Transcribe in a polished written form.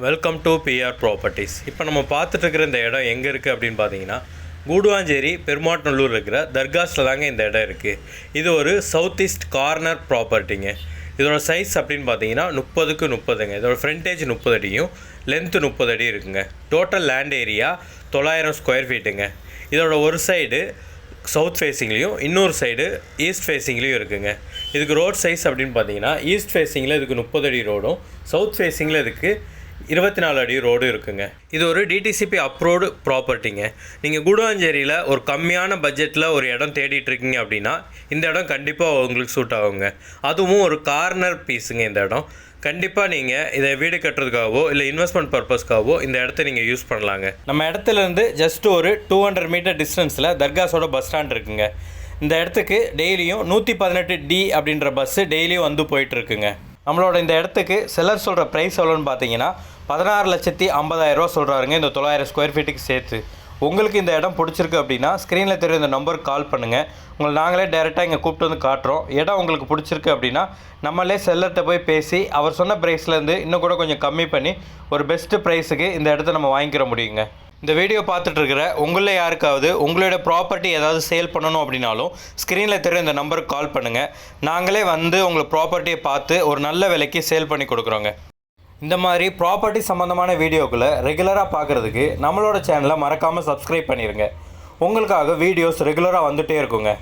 Welcome to PR properties. இப்போ நம்ம பார்த்துட்டு இருக்கிற இந்த இடம் எங்கே இருக்குது அப்படின்னு பார்த்தீங்கன்னா, கூடுவாஞ்சேரி பெருமாட்டநல்லூர் இருக்கிற தர்காஸில் தாங்க இந்த இடம் இருக்குது. இது ஒரு சவுத் ஈஸ்ட் கார்னர் ப்ராப்பர்ட்டிங்க. இதோட சைஸ் அப்படின்னு பார்த்தீங்கன்னா 30க்கு 30ங்க. இதோட ஃப்ரண்டேஜ் 30 அடியும் லென்த்து 30 அடி இருக்குங்க. டோட்டல் லேண்ட் ஏரியா 900 ஸ்கொயர் ஃபீட்டுங்க. இதோட ஒரு சைடு சவுத் ஃபேஸிங்லேயும் இன்னொரு சைடு ஈஸ்ட் ஃபேஸிங்லேயும் இருக்குங்க. இதுக்கு ரோட் சைஸ் அப்படின்னு பார்த்தீங்கன்னா, ஈஸ்ட் ஃபேஸிங்கில் இதுக்கு 30 அடி ரோடும், சவுத் ஃபேஸிங்கில் இதுக்கு 24 அடி ரோடு இருக்குங்க. இது ஒரு டிடிசிபி அப்ரூவ்டு ப்ராப்பர்ட்டிங்க. நீங்கள் கூடுவாஞ்சேரியில் ஒரு கம்மியான பட்ஜெட்டில் ஒரு இடம் தேடிட்டு இருக்கீங்க அப்படின்னா இந்த இடம் கண்டிப்பாக உங்களுக்கு சூட் ஆகுங்க. அதுவும் ஒரு கார்னர் பீஸுங்க. இந்த இடம் கண்டிப்பாக நீங்கள் இதை வீடு கட்டுறதுக்காகவோ இல்லை இன்வெஸ்ட்மெண்ட் பர்பஸ்க்காகவோ இந்த இடத்த நீங்கள் யூஸ் பண்ணலாங்க. நம்ம இடத்துலேருந்து ஜஸ்ட் ஒரு 200 மீட்டர் டிஸ்டன்ஸில் தர்காஸோட பஸ் ஸ்டாண்ட் இருக்குங்க. இந்த இடத்துக்கு டெய்லியும் 118D அப்படின்ற பஸ்ஸு டெய்லியும் வந்து போயிட்டுருக்குங்க. நம்மளோட இந்த இடத்துக்கு செல்லர் சொல்கிற ப்ரைஸ் எவ்வளோன்னு பார்த்தீங்கன்னா 16,50,000 சொல்கிறாருங்க, இந்த 900 ஸ்கொயர் ஃபீட்டுக்கு சேர்த்து. உங்களுக்கு இந்த இடம் பிடிச்சிருக்கு அப்படின்னா ஸ்க்ரீனில் தெரியும் இந்த நம்பருக்கு கால் பண்ணுங்கள். உங்களை நாங்களே டேரெக்டாக இங்கே கூப்பிட்டு வந்து காட்டுறோம். இடம் உங்களுக்கு பிடிச்சிருக்கு அப்படின்னா நம்மளே செல்லர்கிட்ட போய் பேசி அவர் சொன்ன ப்ரைஸ்லேருந்து இன்னும் கூட கொஞ்சம் கம்மி பண்ணி ஒரு பெஸ்ட்டு ப்ரைஸுக்கு இந்த இடத்த நம்ம வாங்கிக்கிற முடியுங்க. இந்த வீடியோ பார்த்துட்டு இருக்கிற உங்களில் யாருக்காவது உங்களோட ப்ராப்பர்ட்டி ஏதாவது சேல் பண்ணணும் அப்படின்னாலும் ஸ்க்ரீனில் தெரியும் இந்த நம்பருக்கு கால் பண்ணுங்கள். நாங்களே வந்து உங்களுக்கு ப்ராப்பர்ட்டியை பார்த்து ஒரு நல்ல விலைக்கு சேல் பண்ணி கொடுக்குறோங்க. இந்த மாதிரி ப்ராப்பர்ட்டி சம்மந்தமான வீடியோக்களை ரெகுலராக பார்க்குறதுக்கு நம்மளோட சேனலை மறக்காமல் சப்ஸ்கிரைப் பண்ணிடுங்க. உங்களுக்காக வீடியோஸ் ரெகுலராக வந்துகிட்டே இருக்குங்க.